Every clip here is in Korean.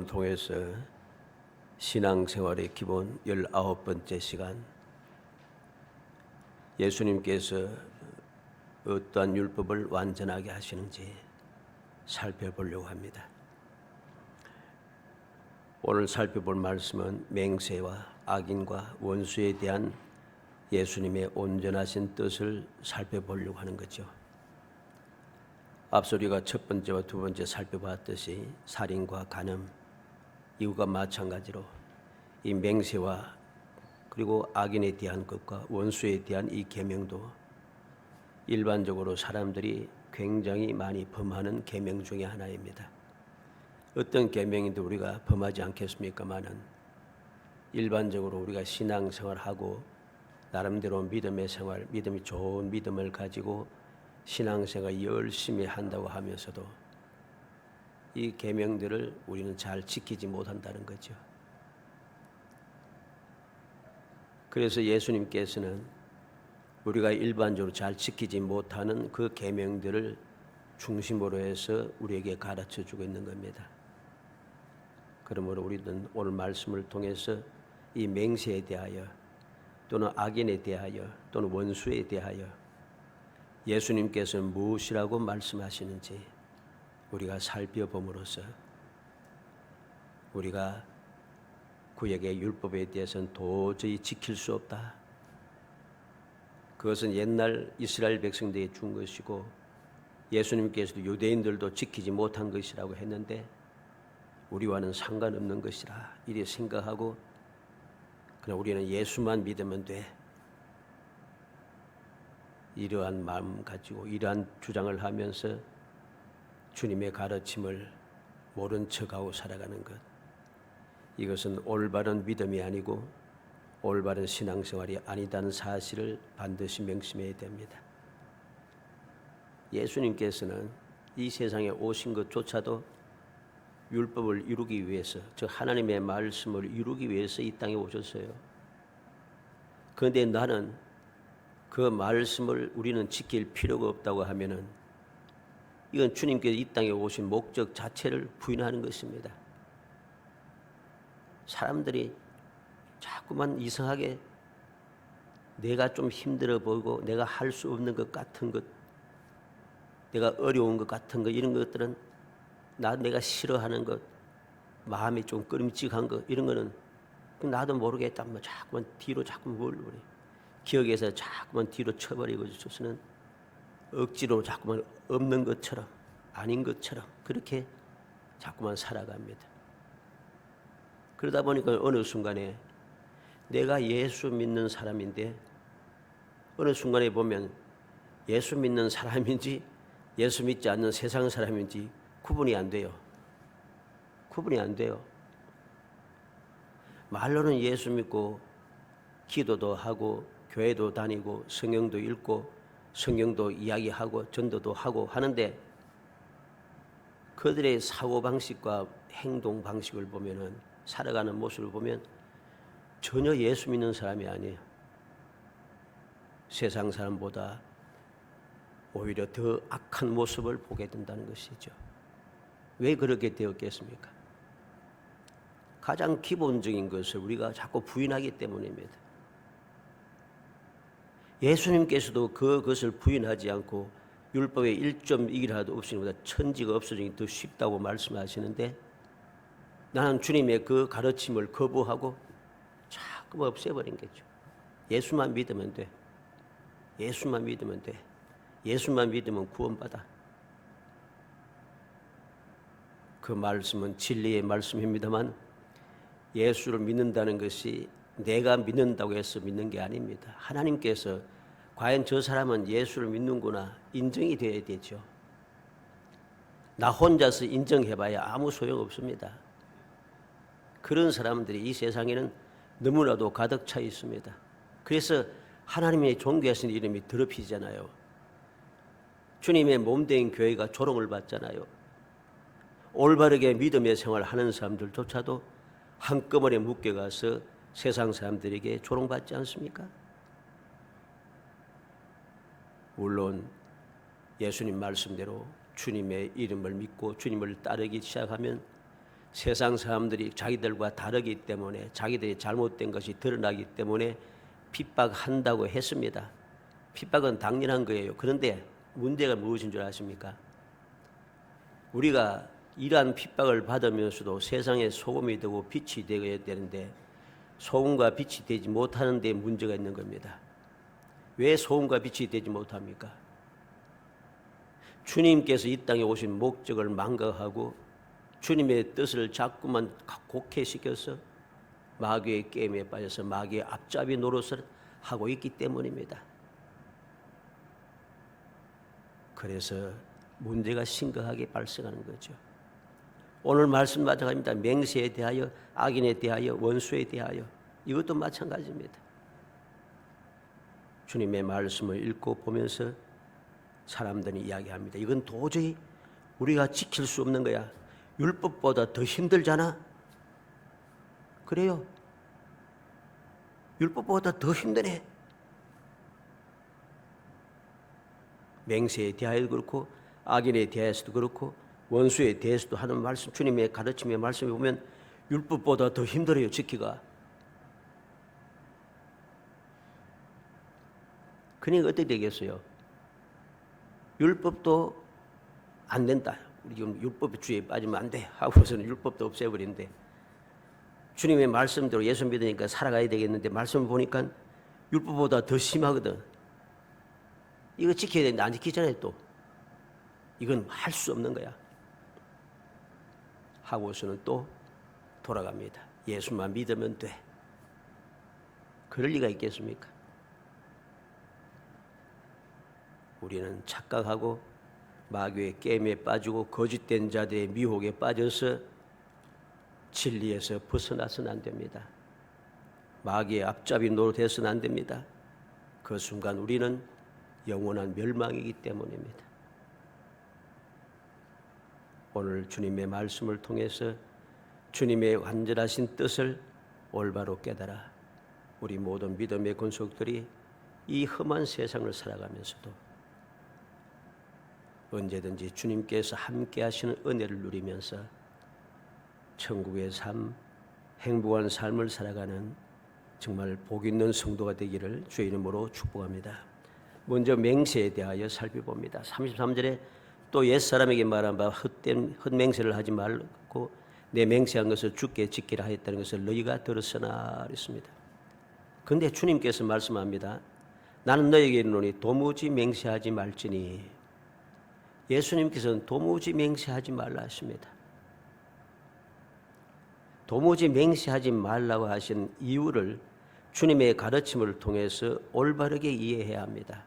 통해서 신앙생활의 기본 19번째 시간, 예수님께서 어떠한 율법을 완전하게 하시는지 살펴보려고 합니다. 오늘 살펴볼 말씀은 맹세와 악인과 원수에 대한 예수님의 온전하신 뜻을 살펴보려고 하는 거죠. 앞서 우리가 첫 번째와 두 번째 살펴봤듯이 살인과 간음, 이유가 마찬가지로 이 맹세와 그리고 악인에 대한 것과 원수에 대한 이 계명도 일반적으로 사람들이 굉장히 많이 범하는 계명 중에 하나입니다. 어떤 계명인데 우리가 범하지 않겠습니까마는 일반적으로 우리가 신앙생활하고 나름대로 믿음의 생활, 믿음이 좋은 믿음을 가지고 신앙생활 열심히 한다고 하면서도 이 계명들을 우리는 잘 지키지 못한다는 거죠. 그래서 예수님께서는 우리가 일반적으로 잘 지키지 못하는 그 계명들을 중심으로 해서 우리에게 가르쳐 주고 있는 겁니다. 그러므로 우리는 오늘 말씀을 통해서 이 맹세에 대하여 또는 악인에 대하여 또는 원수에 대하여 예수님께서는 무엇이라고 말씀하시는지 우리가 살펴봄으로써 우리가 구약의 율법에 대해서는 도저히 지킬 수 없다. 그것은 옛날 이스라엘 백성들에게 준 것이고 예수님께서도 유대인들도 지키지 못한 것이라고 했는데 우리와는 상관없는 것이라 이리 생각하고 그냥 우리는 예수만 믿으면 돼. 이러한 마음 가지고 이러한 주장을 하면서 주님의 가르침을 모른 척하고 살아가는 것, 이것은 올바른 믿음이 아니고 올바른 신앙생활이 아니다는 사실을 반드시 명심해야 됩니다. 예수님께서는 이 세상에 오신 것조차도 율법을 이루기 위해서, 즉 하나님의 말씀을 이루기 위해서 이 땅에 오셨어요. 그런데 나는 그 말씀을 우리는 지킬 필요가 없다고 하면은 이건 주님께서 이 땅에 오신 목적 자체를 부인하는 것입니다. 사람들이 자꾸만 이상하게 내가 좀 힘들어 보이고 내가 할 수 없는 것 같은 것, 내가 어려운 것 같은 것, 이런 것들은 내가 싫어하는 것, 마음이 좀 끄림직한 것, 이런 거는 나도 모르게 자꾸만 뒤로 자꾸만 몰려버려. 기억에서 자꾸만 뒤로 쳐버리고 있어서는 억지로 자꾸만 없는 것처럼 아닌 것처럼 그렇게 자꾸만 살아갑니다. 그러다 보니까 어느 순간에 내가 예수 믿는 사람인데 어느 순간에 보면 예수 믿는 사람인지 예수 믿지 않는 세상 사람인지 구분이 안 돼요. 구분이 안 돼요. 말로는 예수 믿고 기도도 하고 교회도 다니고 성경도 읽고 성경도 이야기하고 전도도 하고 하는데 그들의 사고방식과 행동방식을 보면은, 살아가는 모습을 보면 전혀 예수 믿는 사람이 아니에요. 세상 사람보다 오히려 더 악한 모습을 보게 된다는 것이죠. 왜 그렇게 되었겠습니까? 가장 기본적인 것을 우리가 자꾸 부인하기 때문입니다. 예수님께서도 그것을 부인하지 않고 율법의 1.1이라도 없으니 보다 천지가 없어지기 더 쉽다고 말씀하시는데 나는 주님의 그 가르침을 거부하고 자꾸 없애버린 거죠. 예수만 믿으면 돼. 예수만 믿으면 돼. 예수만 믿으면 구원받아. 그 말씀은 진리의 말씀입니다만 예수를 믿는다는 것이 내가 믿는다고 해서 믿는 게 아닙니다. 하나님께서 과연 저 사람은 예수를 믿는구나 인정이 되어야 되죠. 나 혼자서 인정해봐야 아무 소용없습니다. 그런 사람들이 이 세상에는 너무나도 가득 차 있습니다. 그래서 하나님의 존귀하신 이름이 더럽히잖아요. 주님의 몸된 교회가 조롱을 받잖아요. 올바르게 믿음의 생활을 하는 사람들조차도 한꺼번에 묶여가서 세상 사람들에게 조롱받지 않습니까? 물론 예수님 말씀대로 주님의 이름을 믿고 주님을 따르기 시작하면 세상 사람들이 자기들과 다르기 때문에 자기들이 잘못된 것이 드러나기 때문에 핍박한다고 했습니다. 핍박은 당연한 거예요. 그런데 문제가 무엇인 줄 아십니까? 우리가 이러한 핍박을 받으면서도 세상에 소금이 되고 빛이 되어야 되는데 소금과 빛이 되지 못하는 데 문제가 있는 겁니다. 왜 소금과 빛이 되지 못합니까? 주님께서 이 땅에 오신 목적을 망각하고 주님의 뜻을 자꾸만 곡해시켜서 마귀의 게임에 빠져서 마귀의 앞잡이 노릇을 하고 있기 때문입니다. 그래서 문제가 심각하게 발생하는 거죠. 오늘 말씀 마찬가지입니다. 맹세에 대하여, 악인에 대하여, 원수에 대하여 이것도 마찬가지입니다. 주님의 말씀을 읽고 보면서 사람들이 이야기합니다. 이건 도저히 우리가 지킬 수 없는 거야. 율법보다 더 힘들잖아. 그래요. 율법보다 더 힘드네. 맹세에 대하여도 그렇고 악인에 대해서도 그렇고 원수에 대해서도 하는 말씀, 주님의 가르침의 말씀에 보면 율법보다 더 힘들어요, 지키가. 그러니까 어떻게 되겠어요? 율법도 안 된다. 우리 지금 율법주의에 빠지면 안 돼 하고서는 율법도 없애버리는데 주님의 말씀대로 예수 믿으니까 살아가야 되겠는데 말씀을 보니까 율법보다 더 심하거든. 이거 지켜야 되는데 안 지키잖아요. 또 이건 할 수 없는 거야 하고서는 또 돌아갑니다. 예수만 믿으면 돼. 그럴 리가 있겠습니까? 우리는 착각하고 마귀의 게임에 빠지고 거짓된 자들의 미혹에 빠져서 진리에서 벗어나서는 안 됩니다. 마귀의 앞잡이 노릇해서는 안 됩니다. 그 순간 우리는 영원한 멸망이기 때문입니다. 오늘 주님의 말씀을 통해서 주님의 완전하신 뜻을 올바로 깨달아 우리 모든 믿음의 권속들이 이 험한 세상을 살아가면서도 언제든지 주님께서 함께 하시는 은혜를 누리면서 천국의 삶, 행복한 삶을 살아가는 정말 복 있는 성도가 되기를 주의 이름으로 축복합니다. 먼저 맹세에 대하여 살펴봅니다. 33절에 또 옛사람에게 말한 바 헛맹세를 하지 말고 내 맹세한 것을 주께 지키라 하였다는 것을 너희가 들었으나 그랬습니다. 그런데 주님께서 말씀합니다. 나는 너희에게 이르노니 도무지 맹세하지 말지니. 예수님께서는 도무지 맹세하지 말라 하십니다. 도무지 맹세하지 말라고 하신 이유를 주님의 가르침을 통해서 올바르게 이해해야 합니다.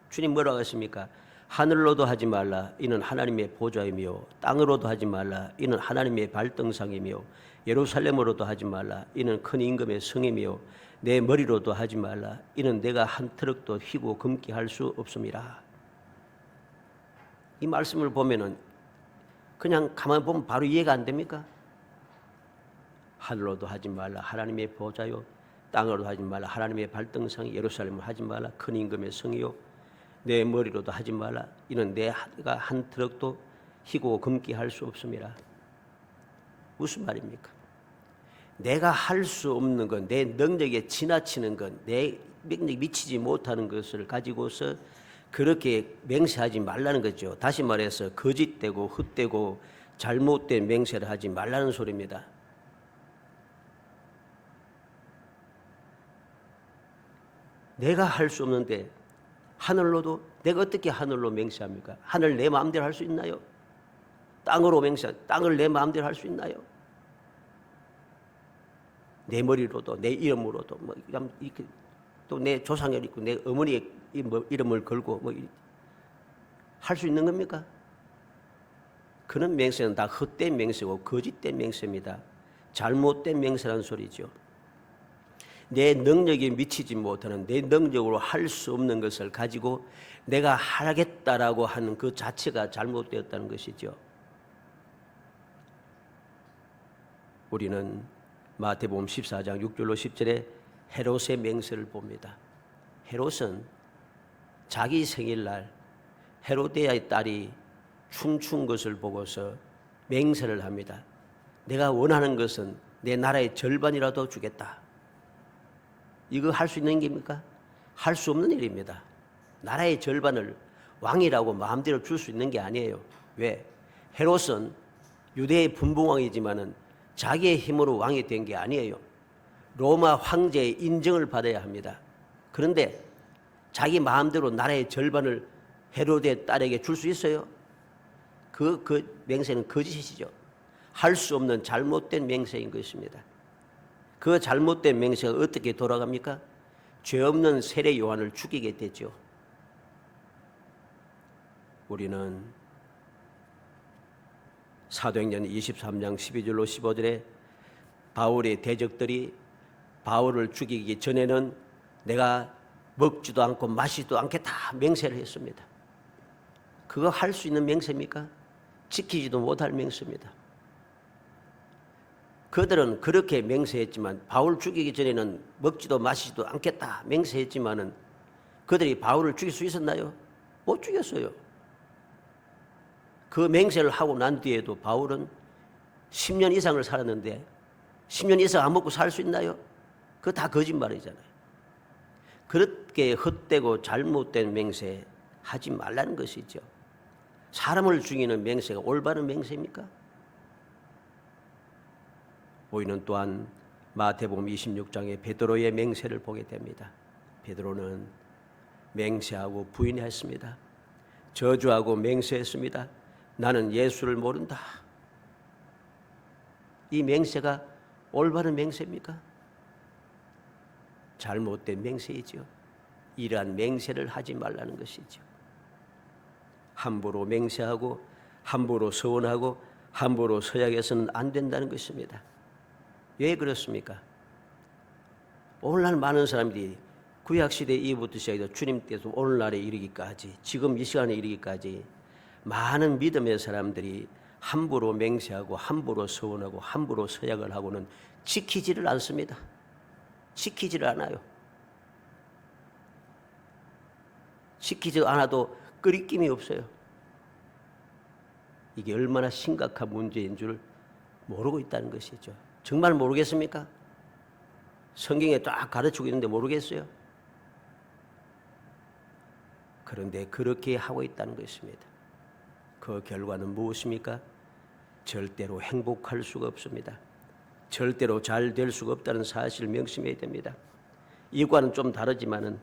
주님 뭐라고 하십니까? 하늘로도 하지 말라 이는 하나님의 보좌이며 땅으로도 하지 말라 이는 하나님의 발등상이며 예루살렘으로도 하지 말라 이는 큰 임금의 성이며 내 머리로도 하지 말라 이는 내가 한 트럭도 휘고 금기 할 수 없음이라. 이 말씀을 보면은 그냥 가만히 보면 바로 이해가 안 됩니까? 하늘로도 하지 말라 하나님의 보좌요 땅으로도 하지 말라 하나님의 발등상이 예루살렘을 하지 말라 큰 임금의 성이요 내 머리로도 하지 말라 이는 내가 한 트럭도 희고 금기 할 수 없음이라. 무슨 말입니까? 내가 할 수 없는 것, 내 능력에 지나치는 것, 내 능력에 미치지 못하는 것을 가지고서 그렇게 맹세하지 말라는 거죠. 다시 말해서 거짓되고 헛되고 잘못된 맹세를 하지 말라는 소리입니다. 내가 할 수 없는데 하늘로도 내가 어떻게 하늘로 맹세합니까? 하늘 내 마음대로 할 수 있나요? 땅으로 땅을 내 마음대로 할 수 있나요? 내 머리로도 내 이름으로도 뭐 이렇게 또 내 조상을 있고 내 어머니의 이름을 걸고 뭐 할 수 있는 겁니까? 그런 맹세는 다 헛된 맹세고 거짓된 맹세입니다. 잘못된 맹세라는 소리죠. 내 능력에 미치지 못하는 내 능력으로 할 수 없는 것을 가지고 내가 하겠다라고 하는 그 자체가 잘못되었다는 것이죠. 우리는 마태복음 14장 6절로 10절에 헤롯의 맹세를 봅니다. 헤롯은 자기 생일날 헤로데아의 딸이 춤춘 것을 보고서 맹세를 합니다. 내가 원하는 것은 내 나라의 절반이라도 주겠다. 이거 할 수 있는 일입니까? 할 수 없는 일입니다. 나라의 절반을 왕이라고 마음대로 줄 수 있는 게 아니에요. 왜? 헤롯은 유대의 분봉왕이지만은 자기의 힘으로 왕이 된 게 아니에요. 로마 황제의 인정을 받아야 합니다. 그런데 자기 마음대로 나라의 절반을 헤롯의 딸에게 줄 수 있어요? 그 맹세는 거짓이죠. 할 수 없는 잘못된 맹세인 것입니다. 그 잘못된 맹세가 어떻게 돌아갑니까? 죄 없는 세례 요한을 죽이게 되죠. 우리는 사도행전 23장 12절로 15절에 바울의 대적들이 바울을 죽이기 전에는 내가 먹지도 않고 마시지도 않겠다 맹세를 했습니다. 그거 할 수 있는 맹세입니까? 지키지도 못할 맹세입니다. 그들은 그렇게 맹세했지만 바울 죽이기 전에는 먹지도 마시지도 않겠다 맹세했지만은 그들이 바울을 죽일 수 있었나요? 못 죽였어요. 그 맹세를 하고 난 뒤에도 바울은 10년 이상을 살았는데 10년 이상 안 먹고 살 수 있나요? 그거 다 거짓말이잖아요. 그렇게 헛되고 잘못된 맹세 하지 말라는 것이죠. 사람을 죽이는 맹세가 올바른 맹세입니까? 우리는 또한 마태복음 26장의 베드로의 맹세를 보게 됩니다. 베드로는 맹세하고 부인했습니다. 저주하고 맹세했습니다. 나는 예수를 모른다. 이 맹세가 올바른 맹세입니까? 잘못된 맹세이죠. 이러한 맹세를 하지 말라는 것이죠. 함부로 맹세하고 함부로 서원하고 함부로 서약해서는 안 된다는 것입니다. 왜 그렇습니까? 오늘날 많은 사람들이 구약시대 이후부터 시작해서 주님께서 오늘날에 이르기까지 지금 이 시간에 이르기까지 많은 믿음의 사람들이 함부로 맹세하고 함부로 서원하고 함부로 서약을 하고는 지키지를 않습니다. 지키지를 않아요. 지키지 않아도 끄리낌이 없어요. 이게 얼마나 심각한 문제인 줄 모르고 있다는 것이죠. 정말 모르겠습니까? 성경에 딱 가르치고 있는데 모르겠어요? 그런데 그렇게 하고 있다는 것입니다. 그 결과는 무엇입니까? 절대로 행복할 수가 없습니다. 절대로 잘 될 수가 없다는 사실을 명심해야 됩니다. 이과는 좀 다르지만은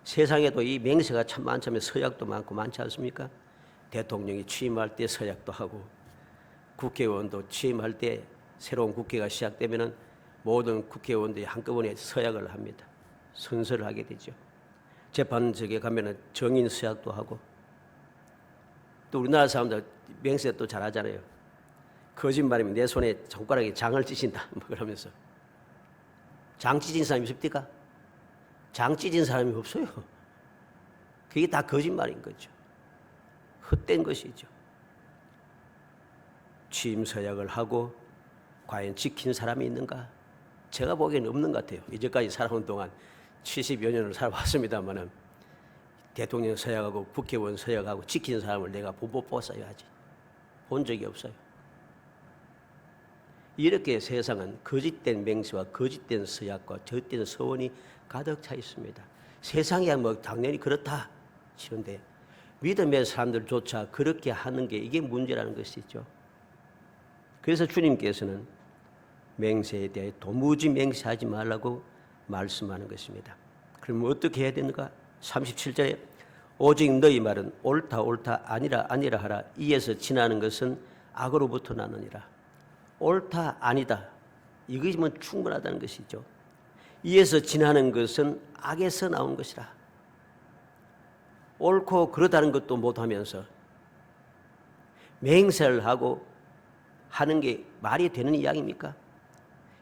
세상에도 이 맹세가 참 많자면 서약도 많고 많지 않습니까? 대통령이 취임할 때 서약도 하고 국회의원도 취임할 때 새로운 국회가 시작되면은 모든 국회의원들이 한꺼번에 서약을 합니다. 선서를 하게 되죠. 재판석에 가면은 정인 서약도 하고 또 우리나라 사람들 맹세 또 잘하잖아요. 거짓말이면 내 손에 손가락에 장을 찢인다 뭐 그러면서 장 찢은 사람이 있습니까? 장 찢은 사람이 없어요. 그게 다 거짓말인 거죠. 헛된 것이죠. 취임 서약을 하고 과연 지킨 사람이 있는가? 제가 보기에는 없는 것 같아요. 이제까지 살아온 동안 70여 년을 살아왔습니다만은 대통령 서약하고 국회의원 서약하고 지키는 사람을 내가 뽑아야지. 본 적이 없어요. 이렇게 세상은 거짓된 맹세와 거짓된 서약과 거짓된 서원이 가득 차 있습니다. 세상이야 뭐 당연히 그렇다 치는데 믿음의 사람들조차 그렇게 하는 게 이게 문제라는 것이죠. 그래서 주님께서는 맹세에 대해 도무지 맹세하지 말라고 말씀하는 것입니다. 그럼 어떻게 해야 되는가? 37절에 오직 너희 말은 옳다 옳다 아니라 아니라 하라. 이에서 지나는 것은 악으로부터 나느니라. 옳다 아니다 이것이면 충분하다는 것이죠. 이에서 지나는 것은 악에서 나온 것이라. 옳고 그러다는 것도 못하면서 맹세를 하고 하는 게 말이 되는 이야기입니까?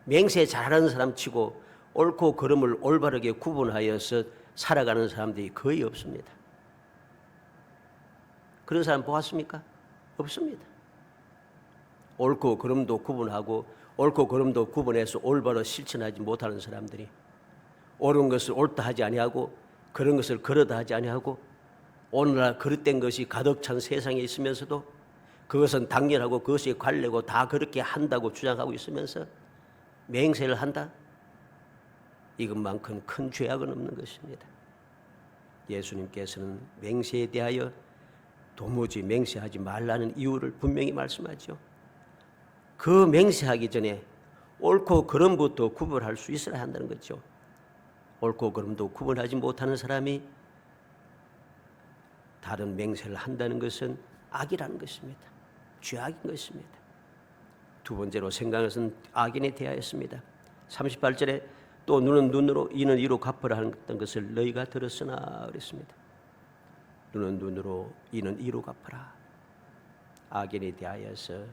맹세 잘하는 사람 치고 옳고 그름을 올바르게 구분하여서 살아가는 사람들이 거의 없습니다. 그런 사람 보았습니까? 없습니다. 옳고 그름도 구분하고 옳고 그름도 구분해서 올바로 실천하지 못하는 사람들이 옳은 것을 옳다 하지 아니하고 그런 것을 그러다 하지 아니하고 오늘날 그릇된 것이 가득 찬 세상에 있으면서도 그것은 당연하고 그것이 관례고 다 그렇게 한다고 주장하고 있으면서 맹세를 한다? 이것만큼 큰 죄악은 없는 것입니다. 예수님께서는 맹세에 대하여 도무지 맹세하지 말라는 이유를 분명히 말씀하죠. 그 맹세하기 전에 옳고 그름부터 구분할 수 있어야 한다는 거죠. 옳고 그름도 구분하지 못하는 사람이 다른 맹세를 한다는 것은 악이라는 것입니다. 죄악인 것입니다. 두 번째로 생각하는 것은 악인에 대하였습니다. 38절에 또 눈은 눈으로 이는 이로 갚으라 했던 것을 너희가 들었으나 그랬습니다. 눈은 눈으로 이는 이로 갚으라. 악인에 대하여서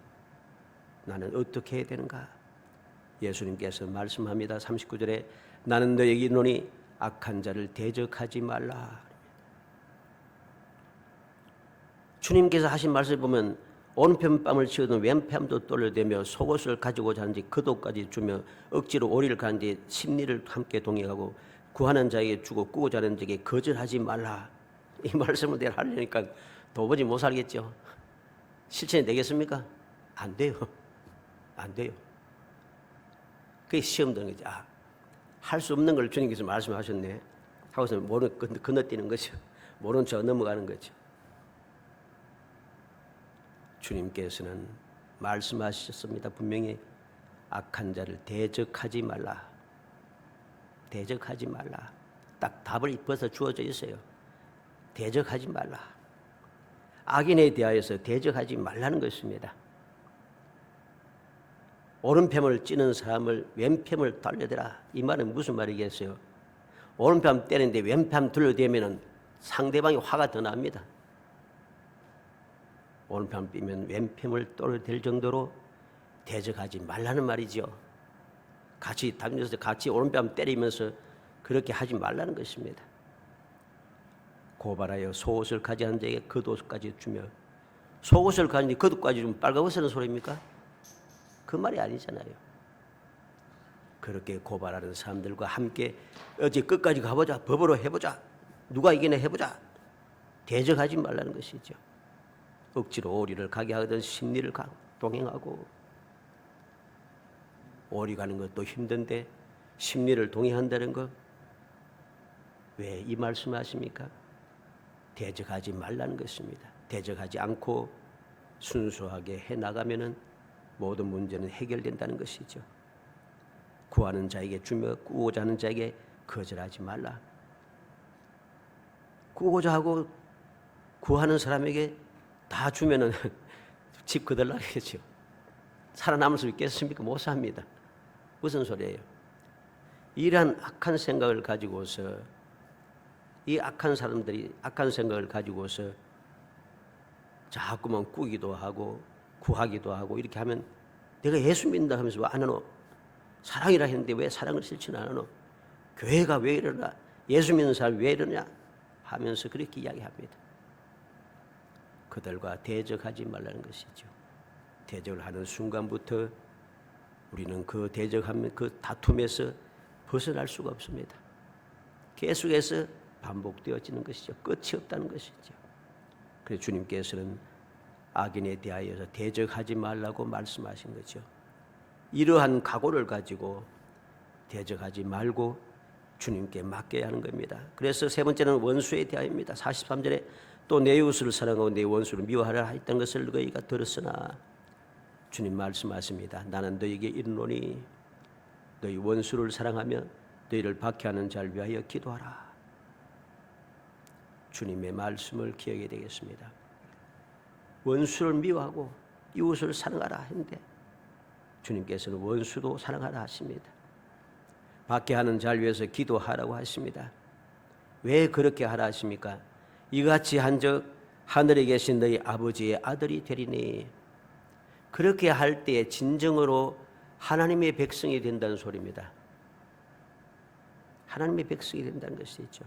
나는 어떻게 해야 되는가? 예수님께서 말씀합니다. 39절에 나는 너에게 이르노니 악한 자를 대적하지 말라. 주님께서 하신 말씀을 보면 오른편 뺨을 치거든 왼편도 떨려대며 속옷을 가지고자 하는지 그도까지 주며 억지로 오리를 가는지 심리를 함께 동행하고 구하는 자에게 주고 꾸고자 하는 자에게 거절하지 말라. 이 말씀을 내가 하려니까 도무지 못 살겠죠. 실천이 되겠습니까? 안 돼요. 안 돼요. 그게 시험 드는 거죠. 할 수 없는 걸 주님께서 말씀하셨네 하고서 건너뛰는 거죠. 모른 척 넘어가는 거죠. 주님께서는 말씀하셨습니다. 분명히 악한 자를 대적하지 말라. 대적하지 말라. 딱 답을 입어서 주어져 있어요. 대적하지 말라. 악인에 대하여서 대적하지 말라는 것입니다. 오른편을 찌는 사람을 왼편을 돌려대라. 이 말은 무슨 말이겠어요? 오른편 때리는데 왼편 돌려대면 상대방이 화가 더 납니다. 오른편 삐면 왼편을 돌려댈 정도로 대적하지 말라는 말이죠. 같이 다니면서 같이 오른편 때리면서 그렇게 하지 말라는 것입니다. 고발하여 속옷을 가지한 자에게 겉옷까지 주며 속옷을 가지니 겉옷까지 주면 빨가벗는 소리입니까? 그 말이 아니잖아요. 그렇게 고발하는 사람들과 함께 어제 끝까지 가보자. 법으로 해보자. 누가 이기나 해보자. 대적하지 말라는 것이죠. 억지로 오리를 가게 하거든 심리를 동행하고 오리 가는 것도 힘든데 심리를 동행한다는 것 왜 이 말씀을 하십니까? 대적하지 말라는 것입니다. 대적하지 않고 순수하게 해나가면은 모든 문제는 해결된다는 것이죠. 구하는 자에게 주며 꾸고자 하는 자에게 거절하지 말라. 꾸고자 하고 구하는 사람에게 다 주면은 집 거들나겠죠. 살아남을 수 있겠습니까? 못 삽니다. 무슨 소리예요? 이러한 악한 생각을 가지고서 이 악한 사람들이 악한 생각을 가지고서 자꾸만 꾸기도 하고 구하기도 하고 이렇게 하면 내가 예수 믿는다 하면서 왜 안 하노? 사랑이라 했는데 왜 사랑을 실천 안 하노? 교회가 왜 이러나? 예수 믿는 사람이 왜 이러냐? 하면서 그렇게 이야기합니다. 그들과 대적하지 말라는 것이죠. 대적을 하는 순간부터 우리는 그 대적하면 그 다툼에서 벗어날 수가 없습니다. 계속해서 반복되어지는 것이죠. 끝이 없다는 것이죠. 그래서 주님께서는 악인에 대하여서 대적하지 말라고 말씀하신 거죠. 이러한 각오를 가지고 대적하지 말고 주님께 맡겨야 하는 겁니다. 그래서 세 번째는 원수에 대하여입니다. 43절에 또 내 이웃을 사랑하고 내 원수를 미워하라 했던 것을 너희가 들었으나 주님 말씀하십니다. 나는 너희에게 이르노니 너희 원수를 사랑하며 너희를 박해하는 자를 위하여 기도하라. 주님의 말씀을 기억해야 되겠습니다. 원수를 미워하고 이웃을 사랑하라 했는데 주님께서는 원수도 사랑하라 하십니다. 박해하는 자를 위해서 기도하라고 하십니다. 왜 그렇게 하라 하십니까? 이같이 한즉 하늘에 계신 너희 아버지의 아들이 되리니 그렇게 할 때에 진정으로 하나님의 백성이 된다는 소리입니다. 하나님의 백성이 된다는 것이죠.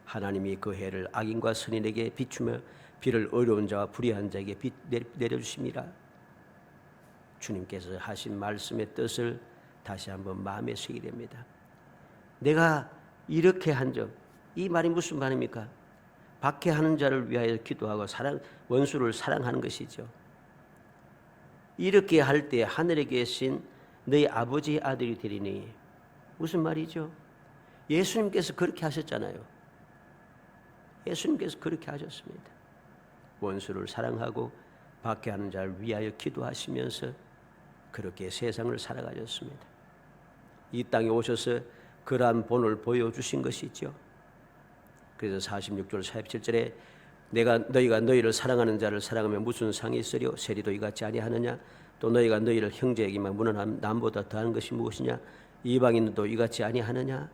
하나님이 그 해를 악인과 선인에게 비추며 비를 어려운 자와 불의한 자에게 내려주심이라. 주님께서 하신 말씀의 뜻을 다시 한번 마음에 새기게 됩니다. 내가 이렇게 한 적, 이 말이 무슨 말입니까? 박해하는 자를 위하여 기도하고 원수를 사랑하는 것이죠. 이렇게 할 때 하늘에 계신 너희 아버지의 아들이 되리니, 무슨 말이죠? 예수님께서 그렇게 하셨잖아요. 예수님께서 그렇게 하셨습니다. 원수를 사랑하고 박해하는 자를 위하여 기도하시면서 그렇게 세상을 살아가셨습니다. 이 땅에 오셔서 그러한 본을 보여주신 것이죠. 그래서 46절 47절에 너희가 너희를 사랑하는 자를 사랑하면 무슨 상이 있으리요? 세리도 이같이 아니하느냐? 또 너희가 너희를 형제에게만 문안하면 남보다 더한 것이 무엇이냐? 이방인도 이같이 아니하느냐?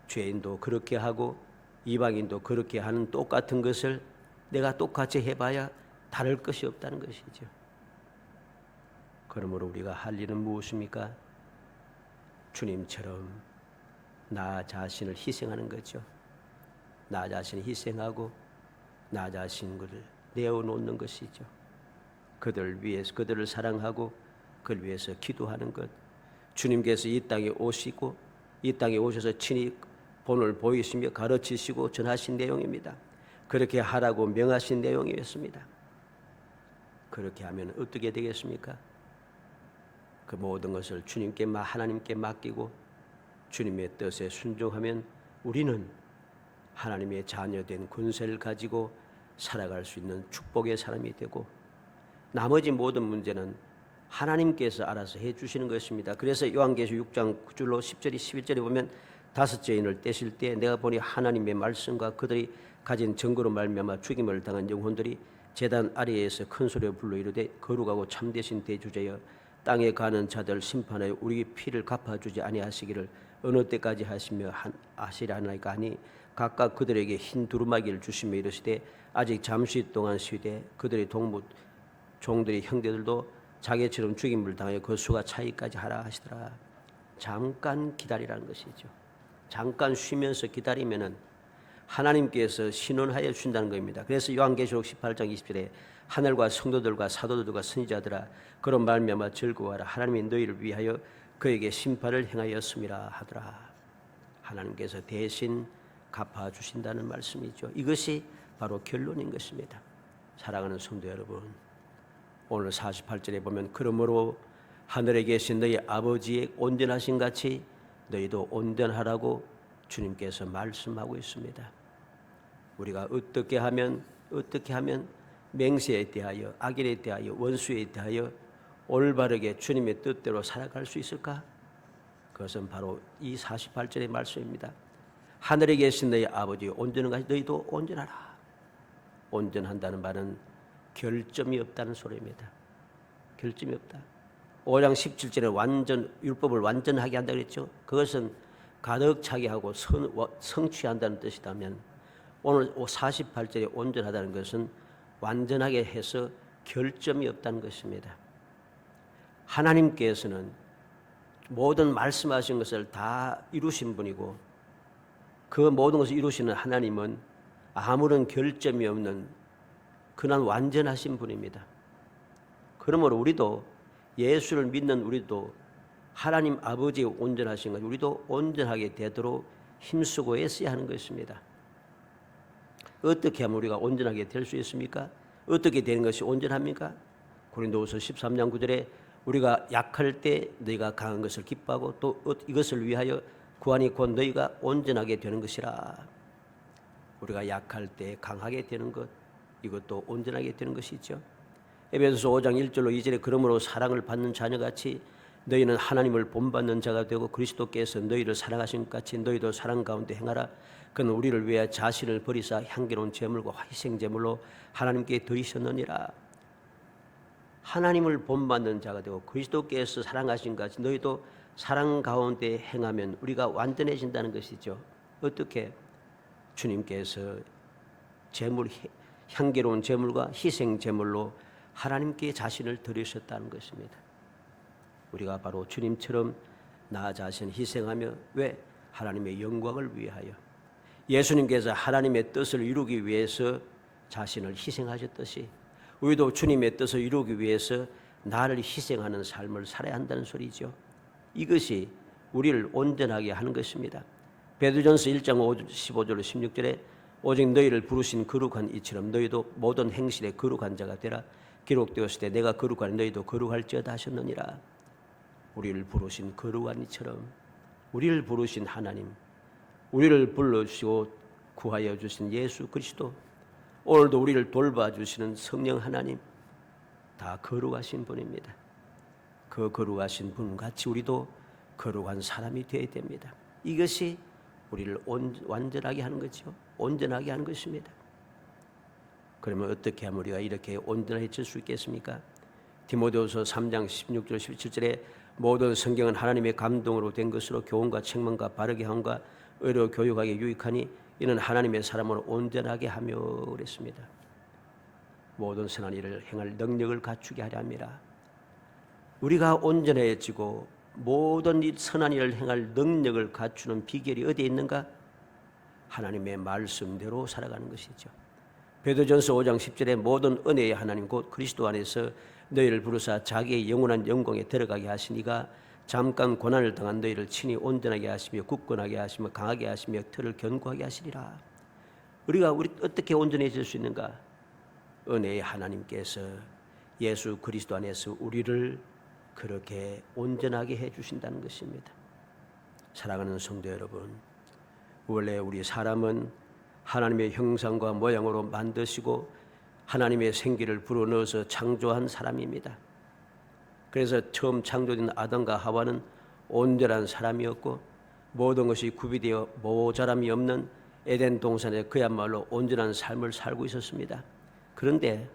죄인도 그렇게 하고 이방인도 그렇게 하는 똑같은 것을 내가 똑같이 해봐야 다를 것이 없다는 것이죠. 그러므로 우리가 할 일은 무엇입니까? 주님처럼 나 자신을 희생하는 거죠. 나 자신을 희생하고 나 자신을 내어놓는 것이죠. 그들을 위해서, 그들을 사랑하고 그를 위해서 기도하는 것. 주님께서 이 땅에 오시고 이 땅에 오셔서 친히 본을 보이시며 가르치시고 전하신 내용입니다. 그렇게 하라고 명하신 내용이었습니다. 그렇게 하면 어떻게 되겠습니까? 그 모든 것을 주님께 하나님께 맡기고 주님의 뜻에 순종하면 우리는 하나님의 자녀된 권세를 가지고 살아갈 수 있는 축복의 사람이 되고, 나머지 모든 문제는 하나님께서 알아서 해주시는 것입니다. 그래서 요한계시록 6장 9절로 10절이 11절에 보면 다섯째 인을 떼실 때 내가 보니 하나님의 말씀과 그들이 가진 증거로 말미암아 죽임을 당한 영혼들이 제단 아래에서 큰 소리로 불러 이르되 거룩하고 참되신 대주제여 땅에 가는 자들 심판하여 우리 피를 갚아주지 아니하시기를 어느 때까지 하시려나이까 하니 각각 그들에게 흰 두루마기를 주시며 이르시되 아직 잠시 동안 쉬되 그들의 종들이 형제들도 자기처럼 죽임을 당하여 그 수가 차이까지 하라 하시더라. 잠깐 기다리라는 것이죠. 잠깐 쉬면서 기다리면은 하나님께서 신원하여 주신다는 겁니다. 그래서 요한계시록 18장 20절에 하늘과 성도들과 사도들과 선지자들아 그런 말미암아 즐거워하라. 하나님이 너희를 위하여 그에게 심판을 행하였음이라 하더라. 하나님께서 대신 갚아주신다는 말씀이죠. 이것이 바로 결론인 것입니다. 사랑하는 성도 여러분, 오늘 48절에 보면 그러므로 하늘에 계신 너희 아버지의 온전하신 같이 너희도 온전하라고 주님께서 말씀하고 있습니다. 우리가 어떻게 하면 맹세에 대하여, 악인에 대하여, 원수에 대하여 올바르게 주님의 뜻대로 살아갈 수 있을까? 그것은 바로 이 48절의 말씀입니다. 하늘에 계신 너희 아버지 온전한 같이 너희도 온전하라. 온전한다는 말은 결점이 없다는 소리입니다. 결점이 없다. 5장 17절에 율법을 완전하게 한다 그랬죠. 그것은 가득 차게 하고 성취한다는 뜻이라면 오늘 48절에 온전하다는 것은 완전하게 해서 결점이 없다는 것입니다. 하나님께서는 모든 말씀하신 것을 다 이루신 분이고 그 모든 것을 이루시는 하나님은 아무런 결점이 없는 그날 완전하신 분입니다. 그러므로 우리도 예수를 믿는 우리도 하나님 아버지의 온전하신 것 우리도 온전하게 되도록 힘쓰고 애써야 하는 것입니다. 어떻게 하면 우리가 온전하게 될 수 있습니까? 어떻게 되는 것이 온전합니까? 고린도후서 13장 9절에 우리가 약할 때 너희가 강한 것을 기뻐하고 또 이것을 위하여 구하니 곧 너희가 온전하게 되는 것이라. 우리가 약할 때 강하게 되는 것, 이것도 온전하게 되는 것이죠. 에베소서 5장 1절로 2절에 그러므로 사랑을 받는 자녀같이 너희는 하나님을 본받는 자가 되고 그리스도께서 너희를 사랑하신 것 같이 너희도 사랑 가운데 행하라. 그는 우리를 위해 자신을 버리사 향기로운 제물과 희생 제물로 하나님께 드리셨느니라. 하나님을 본받는 자가 되고 그리스도께서 사랑하신 것 같이 너희도 사랑 가운데 행하면 우리가 완전해진다는 것이죠. 어떻게? 주님께서 향기로운 제물과 희생 제물로 하나님께 자신을 드리셨다는 것입니다. 우리가 바로 주님처럼 나 자신 희생하며 왜? 하나님의 영광을 위하여. 예수님께서 하나님의 뜻을 이루기 위해서 자신을 희생하셨듯이 우리도 주님의 뜻을 이루기 위해서 나를 희생하는 삶을 살아야 한다는 소리죠. 이것이 우리를 온전하게 하는 것입니다. 베드로전서 1장 15절로 16절에 오직 너희를 부르신 거룩한 이처럼 너희도 모든 행실에 거룩한 자가 되라. 기록되었을 때 내가 거룩하니 너희도 거룩할지어다 하셨느니라. 우리를 부르신 거룩한 이처럼 우리를 부르신 하나님, 우리를 불러주시고 구하여 주신 예수 그리스도, 오늘도 우리를 돌봐주시는 성령 하나님, 다 거룩하신 분입니다. 그 거룩하신 분같이 우리도 거룩한 사람이 되어야 됩니다. 이것이 우리를 완전하게 하는 거죠. 온전하게 하는 것입니다. 그러면 어떻게 하면 우리가 이렇게 온전해질 수 있겠습니까? 디모데후서 3장 16절 17절에 모든 성경은 하나님의 감동으로 된 것으로 교훈과 책망과 바르게 함과 의로 교육하게 유익하니 이는 하나님의 사람을 온전하게 하며 그랬습니다. 모든 선한 일을 행할 능력을 갖추게 하려 합니다. 우리가 온전해지고 모든 선한 일을 행할 능력을 갖추는 비결이 어디에 있는가? 하나님의 말씀대로 살아가는 것이죠. 베드로전서 5장 10절에 모든 은혜의 하나님 곧 그리스도 안에서 너희를 부르사 자기의 영원한 영광에 들어가게 하시니가 잠깐 고난을 당한 너희를 친히 온전하게 하시며 굳건하게 하시며 강하게 하시며 틀을 견고하게 하시리라. 우리가 어떻게 온전해질 수 있는가? 은혜의 하나님께서 예수 그리스도 안에서 우리를 그렇게 온전하게 해주신다는 것입니다. 사랑하는 성도 여러분, 원래 우리 사람은 하나님의 형상과 모양으로 만드시고 하나님의 생기를 불어넣어서 창조한 사람입니다. 그래서 처음 창조된 아담과 하와는 온전한 사람이었고 모든 것이 구비되어 모자람이 없는 에덴 동산에 그야말로 온전한 삶을 살고 있었습니다. 그런데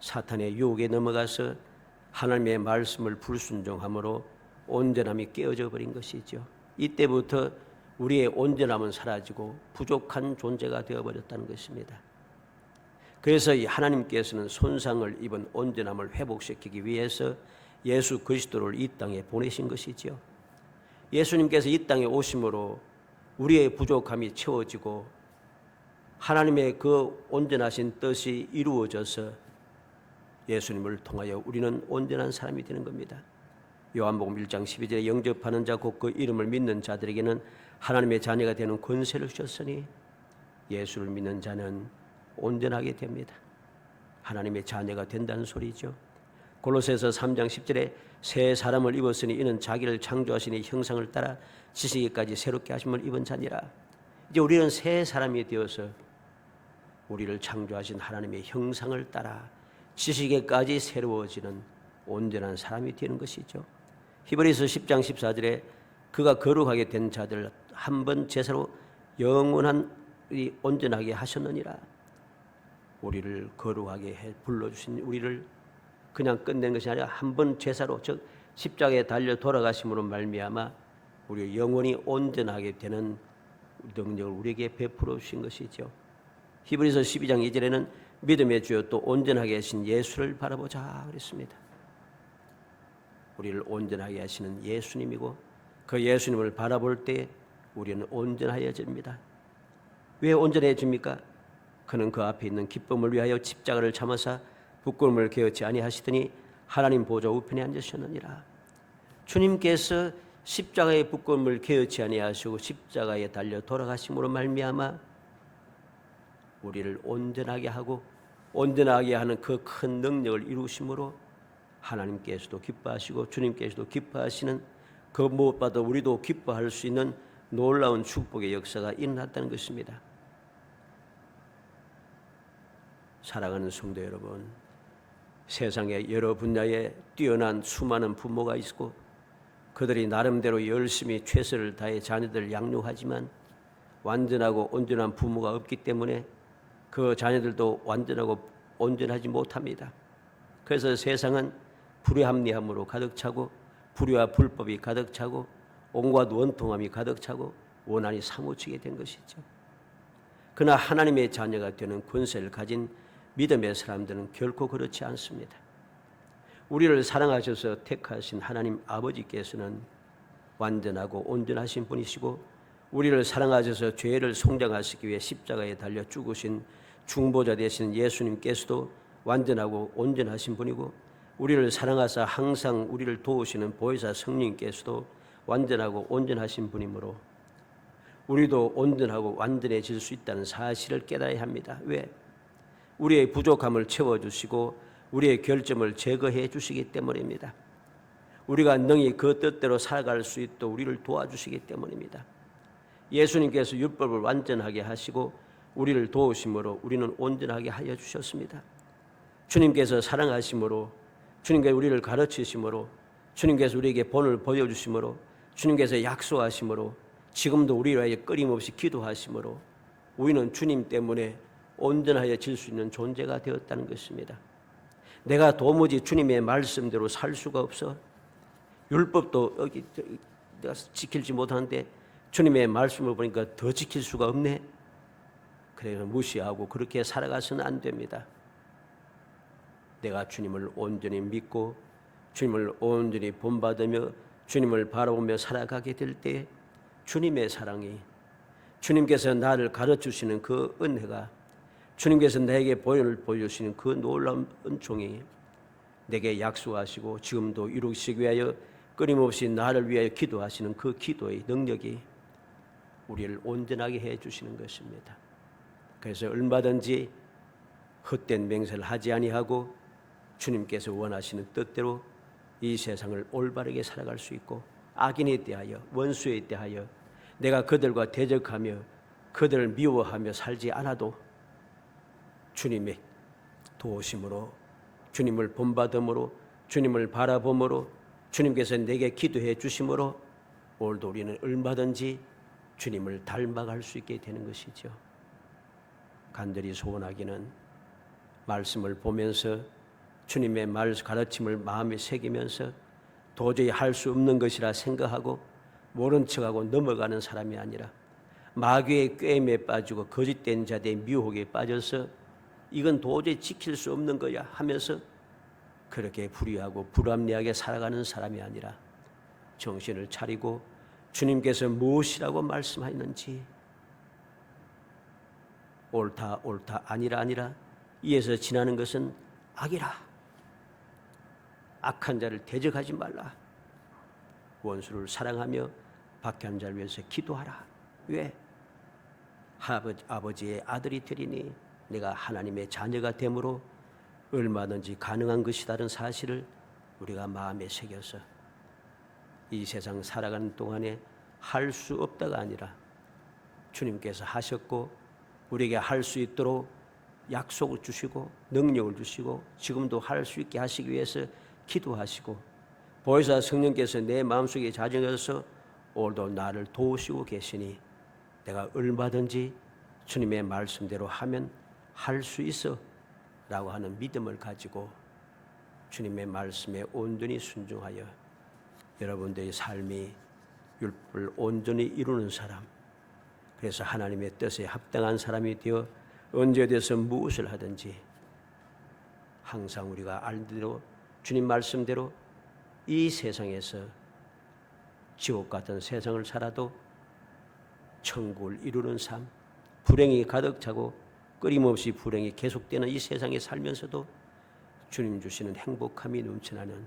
사탄의 유혹에 넘어가서 하나님의 말씀을 불순종함으로 온전함이 깨어져 버린 것이죠. 이때부터 우리의 온전함은 사라지고 부족한 존재가 되어버렸다는 것입니다. 그래서 이 하나님께서는 손상을 입은 온전함을 회복시키기 위해서 예수 그리스도를 이 땅에 보내신 것이죠. 예수님께서 이 땅에 오심으로 우리의 부족함이 채워지고 하나님의 그 온전하신 뜻이 이루어져서 예수님을 통하여 우리는 온전한 사람이 되는 겁니다. 요한복음 1장 12절에 영접하는 자 곧 그 이름을 믿는 자들에게는 하나님의 자녀가 되는 권세를 주셨으니 예수를 믿는 자는 온전하게 됩니다. 하나님의 자녀가 된다는 소리죠. 골로새서 3장 10절에 새 사람을 입었으니 이는 자기를 창조하시니 형상을 따라 지식에까지 새롭게 하심을 입은 자니라. 이제 우리는 새 사람이 되어서 우리를 창조하신 하나님의 형상을 따라 지식에까지 새로워지는 온전한 사람이 되는 것이죠. 히브리서 10장 14절에 그가 거룩하게 된 자들 한 번 제사로 영원한 온전하게 하셨느니라. 우리를 거룩하게 해 불러주신 우리를 그냥 끝낸 것이 아니라 한 번 제사로 즉 십자가에 달려 돌아가심으로 말미암아 우리 영원히 온전하게 되는 능력을 우리에게 베풀어 주신 것이죠. 히브리서 12장 2절에는 믿음의 주여 또 온전하게 하신 예수를 바라보자 그랬습니다. 우리를 온전하게 하시는 예수님이고 그 예수님을 바라볼 때 우리는 온전하여집니다. 왜 온전해집니까? 그는 그 앞에 있는 기쁨을 위하여 십자가를 참으사 부끄러움을 게으치 아니하시더니 하나님 보좌 우편에 앉으셨느니라. 주님께서 십자가의 부끄러움을 게으치 아니하시고 십자가에 달려 돌아가심으로 말미암아 우리를 온전하게 하고 온전하게 하는 그 큰 능력을 이루심으로 하나님께서도 기뻐하시고 주님께서도 기뻐하시는 그 무엇보다 우리도 기뻐할 수 있는 놀라운 축복의 역사가 일어났다는 것입니다. 사랑하는 성도 여러분, 세상에 여러 분야에 뛰어난 수많은 부모가 있고 그들이 나름대로 열심히 최선을 다해 자녀들을 양육하지만 완전하고 온전한 부모가 없기 때문에 그 자녀들도 완전하고 온전하지 못합니다. 그래서 세상은 불합리함으로 가득 차고 불의와 불법이 가득 차고 온갖 원통함이 가득 차고 원한이 사무치게 된 것이죠. 그러나 하나님의 자녀가 되는 권세를 가진 믿음의 사람들은 결코 그렇지 않습니다. 우리를 사랑하셔서 택하신 하나님 아버지께서는 완전하고 온전하신 분이시고 우리를 사랑하셔서 죄를 속량하시기 위해 십자가에 달려 죽으신 중보자 되신 예수님께서도 완전하고 온전하신 분이고 우리를 사랑하사 항상 우리를 도우시는 보혜사 성령님께서도 완전하고 온전하신 분이므로 우리도 온전하고 완전해질 수 있다는 사실을 깨달아야 합니다. 왜? 우리의 부족함을 채워주시고 우리의 결점을 제거해 주시기 때문입니다. 우리가 능히 그 뜻대로 살아갈 수 있도록 우리를 도와주시기 때문입니다. 예수님께서 율법을 완전하게 하시고 우리를 도우심으로 우리는 온전하게 하여 주셨습니다. 주님께서 사랑하심으로, 주님께서 우리를 가르치심으로, 주님께서 우리에게 본을 보여주심으로, 주님께서 약속하심으로, 지금도 우리를 위하여 끊임없이 기도하심으로 우리는 주님 때문에 온전하여질 수 있는 존재가 되었다는 것입니다. 내가 도무지 주님의 말씀대로 살 수가 없어. 율법도 내가 지킬지 못하는데 주님의 말씀을 보니까 더 지킬 수가 없네. 그래서 무시하고 그렇게 살아가서는 안 됩니다. 내가 주님을 온전히 믿고 주님을 온전히 본받으며 주님을 바라보며 살아가게 될 때 주님의 사랑이, 주님께서 나를 가르치시는 그 은혜가, 주님께서 나에게 본을 보여주시는 그 놀라운 은총이 내게 약속하시고 지금도 이루시기 위하여 끊임없이 나를 위하여 기도하시는 그 기도의 능력이 우리를 온전하게 해주시는 것입니다. 그래서 얼마든지 헛된 맹세를 하지 아니하고 주님께서 원하시는 뜻대로 이 세상을 올바르게 살아갈 수 있고, 악인에 대하여, 원수에 대하여 내가 그들과 대적하며 그들을 미워하며 살지 않아도 주님의 도우심으로, 주님을 본받음으로, 주님을 바라봄으로, 주님께서 내게 기도해 주심으로 오늘도 우리는 얼마든지 주님을 닮아갈 수 있게 되는 것이죠. 간절히 소원하기는 말씀을 보면서 주님의 말 가르침을 마음에 새기면서 도저히 할 수 없는 것이라 생각하고 모른 척하고 넘어가는 사람이 아니라 마귀의 꾀임에 빠지고 거짓된 자들의 미혹에 빠져서 이건 도저히 지킬 수 없는 거야 하면서 그렇게 불의하고 불합리하게 살아가는 사람이 아니라 정신을 차리고 주님께서 무엇이라고 말씀하셨는지, 옳다 아니라 이에서 지나는 것은 악이라, 악한 자를 대적하지 말라, 원수를 사랑하며 박해한 자를 위해서 기도하라. 왜? 아버지의 아들이 되리니 내가 하나님의 자녀가 됨으로 얼마든지 가능한 것이라는 사실을 우리가 마음에 새겨서 이 세상 살아가는 동안에 할 수 없다가 아니라 주님께서 하셨고 우리에게 할 수 있도록 약속을 주시고 능력을 주시고 지금도 할 수 있게 하시기 위해서 기도하시고 보혜사 성령께서 내 마음속에 자정해서 오늘도 나를 도우시고 계시니 내가 얼마든지 주님의 말씀대로 하면 할 수 있어 라고 하는 믿음을 가지고 주님의 말씀에 온전히 순종하여 여러분들의 삶이 율법을 온전히 이루는 사람, 그래서 하나님의 뜻에 합당한 사람이 되어 언제 어디서 무엇을 하든지 항상 우리가 알대로 주님 말씀대로 이 세상에서 지옥 같은 세상을 살아도 천국을 이루는 삶, 불행이 가득 차고 끊임없이 불행이 계속되는 이 세상에 살면서도 주님 주시는 행복함이 넘쳐나는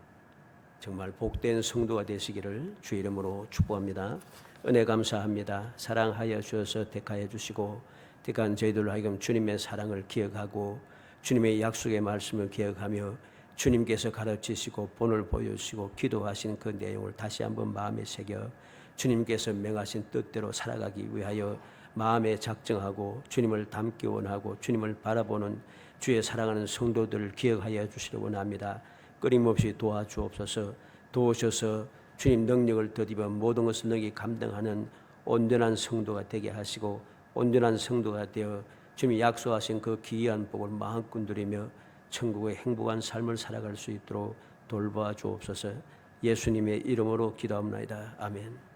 정말 복된 성도가 되시기를 주의 이름으로 축복합니다. 은혜 감사합니다. 사랑하여 주셔서 택하여 주시고 택한 저희들로 하여금 주님의 사랑을 기억하고 주님의 약속의 말씀을 기억하며 주님께서 가르치시고 본을 보여주시고 기도하신 그 내용을 다시 한번 마음에 새겨 주님께서 명하신 뜻대로 살아가기 위하여 마음에 작정하고 주님을 닮기 원하고 주님을 바라보는 주의 사랑하는 성도들을 기억하여 주시기 원합니다. 끊임없이 도와주옵소서. 도우셔서 주님 능력을 더입어 모든 것을 능히 감당하는 온전한 성도가 되게 하시고 온전한 성도가 되어 주님이 약속하신 그 기이한 복을 마음껏 누리며 천국의 행복한 삶을 살아갈 수 있도록 돌봐 주옵소서. 예수님의 이름으로 기도합니다. 아멘.